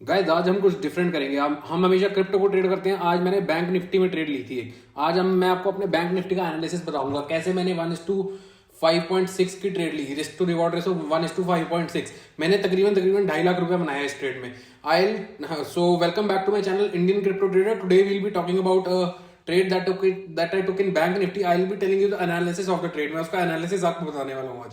Guys आज हम कुछ डिफरेंट करेंगे। हम हमेशा क्रिप्टो को ट्रेड करते हैं। आज मैंने बैंक निफ्टी में ट्रेड ली थी एक। आज मैं आपको अपने बैंक निफ्टी का एनालिसिस बताऊंगा कैसे मैंने 1:5.6 की ट्रेड ली, रिस्क टू रिवॉर्ड रेशो 1:5.6। मैंने तकरीबन तकरीबन 2.5 लाख रुपया बनाया इस ट्रेड में। I so welcome back to my channel Indian crypto trader. Today we'll be talking about trade that I took in Bank Nifty. I will be telling you the analysis of the trade. मैं उसका analysis आपको बताने वाला हूँ आज।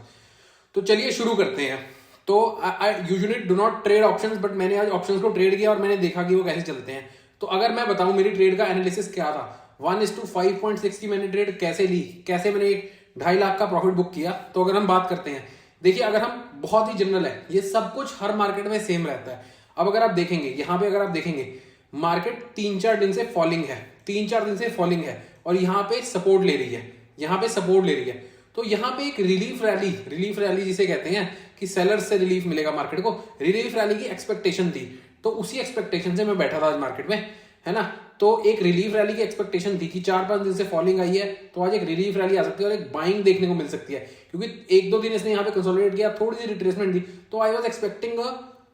तो चलिए शुरू करते हैं। तो I usually do not trade options, but मैंने आज ऑप्शंस को ट्रेड किया और मैंने देखा कि वो कैसे चलते हैं। तो अगर मैं बताऊं मेरी ट्रेड का एनालिसिस क्या था, 1:5.6 की मैंने ट्रेड कैसे ली, कैसे मैंने 2.5 लाख का प्रॉफिट बुक किया। तो अगर हम बात करते हैं, देखिए अगर हम बहुत ही जनरल है, ये सब कुछ हर मार्केट में सेम रहता है। अब अगर आप देखेंगे यहाँ पे, अगर आप देखेंगे मार्केट 3-4 दिन से फॉलिंग है, 3-4 दिन से फॉलिंग है और यहाँ पे सपोर्ट ले रही है, यहाँ पे सपोर्ट ले रही है। तो यहाँ पे एक रिलीफ रैली जिसे कहते हैं कि सेलर्स से रिलीफ मिलेगा मार्केट को, रिलीफ रैली की एक्सपेक्टेशन थी। तो उसी एक्सपेक्टेशन से मैं बैठा था आज मार्केट में, है ना। तो एक रिलीफ रैली की एक्सपेक्टेशन थी कि 4-5 दिन से फॉलिंग आई है, तो आज एक रिलीफ रैली आ सकती है और एक बाइंग देखने को मिल सकती है, क्योंकि 1-2 दिन इसने यहाँ पे कंसोलिडेट किया, थोड़ी सी रिट्रेसमेंट दी। तो I was expecting a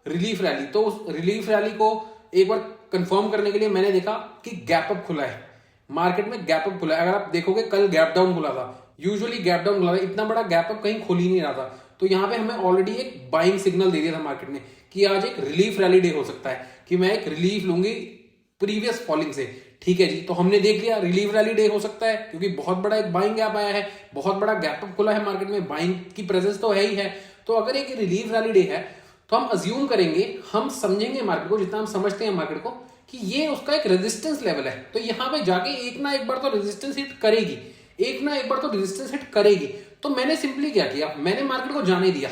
relief rally. तो उस रिलीफ रैली को एक बार कंफर्म करने के लिए मैंने देखा कि गैप अप खुला है मार्केट में, गैप अप खुला है। अगर आप देखोगे कल गैप डाउन खुला था, यूजुअली गैप डाउन खुला था, इतना बड़ा गैप अप कहीं खुल ही नहीं रहा था। तो यहाँ पे हमें ऑलरेडी एक बाइंग सिग्नल दे दिया था मार्केट ने कि आज एक रिलीफ रैली डे हो सकता है, कि मैं एक रिलीफ लूंगी प्रीवियस फॉलिंग से। ठीक है जी, तो हमने देख लिया रिलीफ रैली डे हो सकता है, क्योंकि बहुत बड़ा एक बाइंग गैप आया है, बहुत बड़ा गैप अप खुला है मार्केट में, बाइंग की प्रेजेंस तो है ही है। तो अगर एक रिलीफ रैली डे है तो हम अज्यूम करेंगे, हम समझेंगे मार्केट को, जितना हम समझते हैं मार्केट को, कि ये उसका एक रेजिस्टेंस लेवल है। तो यहां पे जाके एक ना एक बार तो रेजिस्टेंस हिट करेगी, एक ना एक बार तो रेजिस्टेंस हिट करेगी। तो मैंने सिंपली क्या किया, मैंने मार्केट को जाने दिया,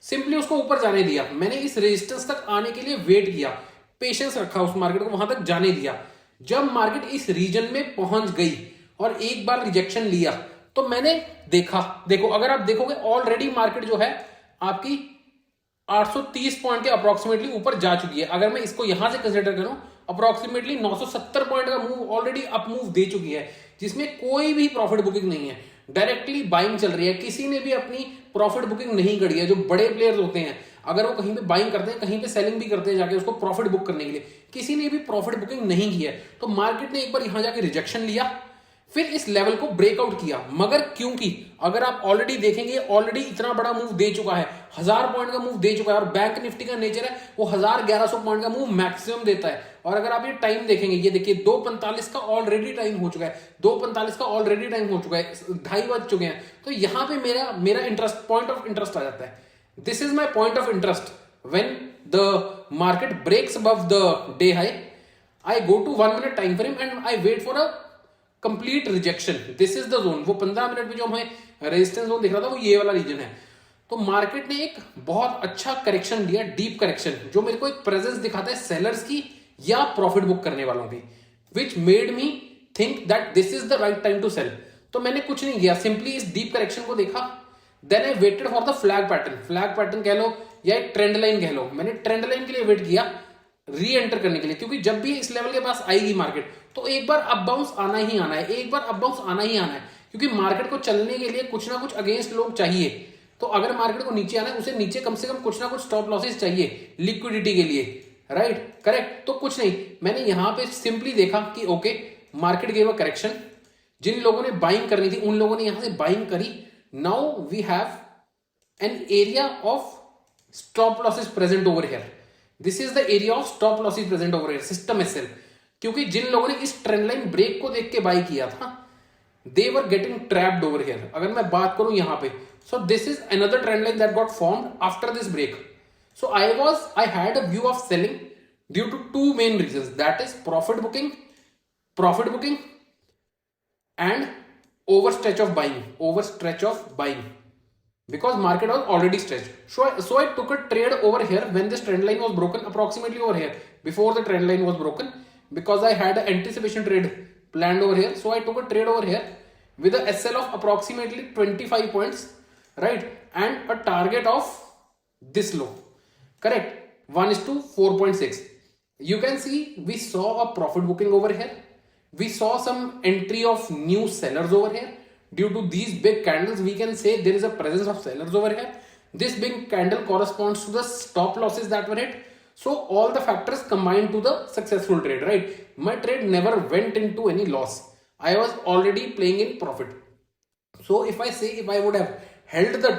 सिंपली उसको ऊपर जाने दिया। मैंने इस रेजिस्टेंस तक आने के लिए वेट किया, पेशेंस रखा, उस मार्केट को वहां तक जाने दिया। जब मार्केट इस रीजन में पहुंच गई और एक बार रिजेक्शन लिया, तो मैंने देखा, देखो अगर आप देखोगे ऑलरेडी मार्केट जो है आपकी 830 पॉइंट के अप्रोक्सीमेटली ऊपर जा चुकी है। अगर मैं इसको यहां से कंसिडर करूं, अप्रोक्सीमेटली 970 पॉइंट का मूव ऑलरेडी अप मूव दे चुकी है, जिसमें कोई भी प्रॉफिट बुकिंग नहीं है, डायरेक्टली बाइंग चल रही है। किसी ने भी अपनी प्रॉफिट बुकिंग नहीं करी है। जो बड़े प्लेयर्स होते हैं, अगर वो कहीं पे बाइंग करते हैं, कहीं पे सेलिंग भी करते हैं जाके उसको प्रॉफिट बुक करने के लिए, किसी ने भी प्रॉफिट बुकिंग नहीं की है। तो मार्केट ने एक बार यहां जाके रिजेक्शन लिया, फिर इस लेवल को ब्रेकआउट किया। मगर क्योंकि अगर आप ऑलरेडी देखेंगे, ऑलरेडी इतना बड़ा मूव दे चुका है, 1000 पॉइंट का मूव दे चुका है, और बैंक निफ्टी का नेचर है वो 1100 पॉइंट का मूव मैक्सिमम देता है। और अगर आप ये टाइम देखेंगे, ये देखिए 2:45 का ऑलरेडी टाइम हो चुका है, 2:45 का ऑलरेडी टाइम हो चुका है, 2:30 बज चुके हैं। तो यहां पे मेरा मेरा इंटरेस्ट, पॉइंट ऑफ इंटरेस्ट आ जाता है। This is my point of interest. When the market breaks above the day high, I go to 1 minute time frame and I wait for a complete rejection. This is the zone. वो 15 minute में जो हमें resistance zone दिख रहा था, वो ये वाला रीजन है। तो मार्केट ने एक बहुत अच्छा करेक्शन दिया, डीप करेक्शन, जो मेरे को एक प्रेजेंस दिखाता है सेलर्स की या प्रॉफिट बुक करने वालों की, which made me think that this is the right time to sell. तो मैंने कुछ नहीं किया, सिंपली इस डीप करेक्शन को देखा, then I waited for the flag pattern कह लो या एक ट्रेंड लाइन कह लो। मैंने ट्रेंड लाइन के लिए वेट किया री एंटर करने के लिए, क्योंकि जब भी इस लेवल के पास आएगी मार्केट, तो एक बार अप बाउंस आना ही आना है, एक बार अप बाउंस आना ही आना है, क्योंकि मार्केट को चलने के लिए कुछ ना कुछ अगेंस्ट लोग चाहिए। तो अगर मार्केट को नीचे आना है, उसे नीचे कम से कम कुछ ना कुछ स्टॉप लॉसेस चाहिए लिक्विडिटी के लिए, राइट, करेक्ट। तो कुछ नहीं, मैंने यहां पे सिंपली देखा कि okay, market gave a correction, जिन लोगों ने बाइंग करनी थी उन लोगों ने यहां से बाइंग करी। Now we have an area of stop losses present over here. This is the area of stop losses present over here, system SL. क्योंकि जिन लोगों ने इस ट्रेंड लाइन ब्रेक को देख के बाई किया था, they were getting trapped over here. अगर मैं बात करूं यहां पे, so this is another trend line that got formed after this break. So I had a view of selling due to 2 main reasons, that is profit booking and overstretch of buying, because market was already stretched. So I took a trade over here when this trend line was broken, approximately over here, before the trend line was broken, because I had an anticipation trade planned over here. So I took a trade over here with a SL of approximately 25 points, right, and a target of this low, correct, 1:4.6. You can see we saw a profit booking over here. We saw some entry of new sellers over here. Due to these big candles, we can say there is a presence of sellers over here. This big candle corresponds to the stop losses that were hit. So all the factors combined to the successful trade, right? My trade never went into any loss. I was already playing in profit. So if I say if I would have held the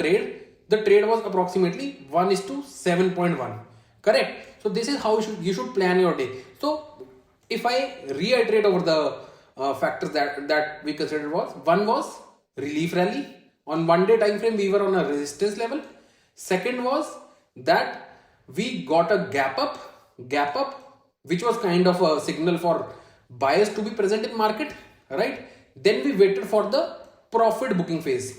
trade was approximately 1 is to 7.1. Correct. So this is how you should plan your day. So if I reiterate over the factors that we considered, was one was relief rally. On 1 day time frame we were on a resistance level. Second was that we got a gap up, which was kind of a signal for buyers to be present in market, right? Then we waited for the profit booking phase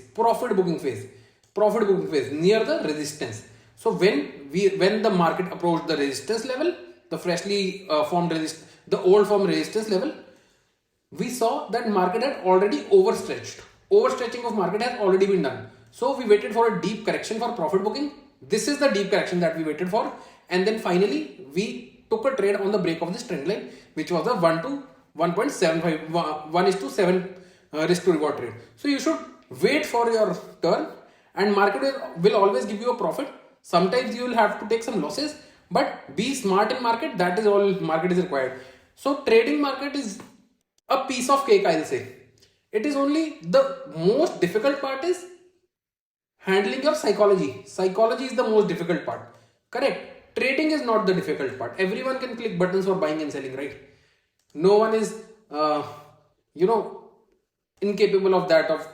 near the resistance. So when the market approached the resistance level, the freshly the old form resistance level, we saw that market had already overstretched. Overstretching of market has already been done. So we waited for a deep correction for profit booking. This is the deep correction that we waited for. And then finally, we took a trade on the break of this trend line, which was a 1 to 1.75, 1 is to 7 risk to reward trade. So you should wait for your turn, and market will always give you a profit. Sometimes you will have to take some losses, but be smart in market. That is all market is required. So trading market is a piece of cake, I'll say. It is only the most difficult part is handling your psychology. Psychology is the most difficult part. Correct. Trading is not the difficult part. Everyone can click buttons for buying and selling, right? No one is, you know, incapable of that, of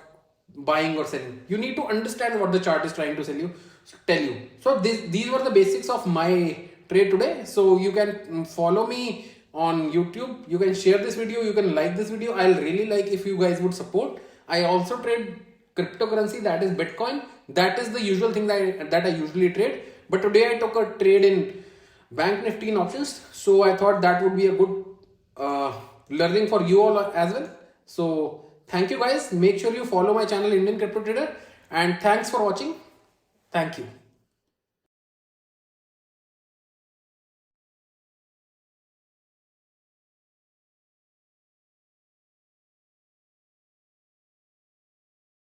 buying or selling. You need to understand what the chart is trying to tell you. So these were the basics of my trade today. So you can follow me on YouTube. You can share this video. You can like this video. I'll really like if you guys would support. I also trade cryptocurrency, that is Bitcoin. That is the usual thing that I usually trade. But today I took a trade in Bank Nifty in options. So I thought that would be a good learning for you all as well. So thank you guys. Make sure you follow my channel Indian Crypto Trader, and thanks for watching. Thank you.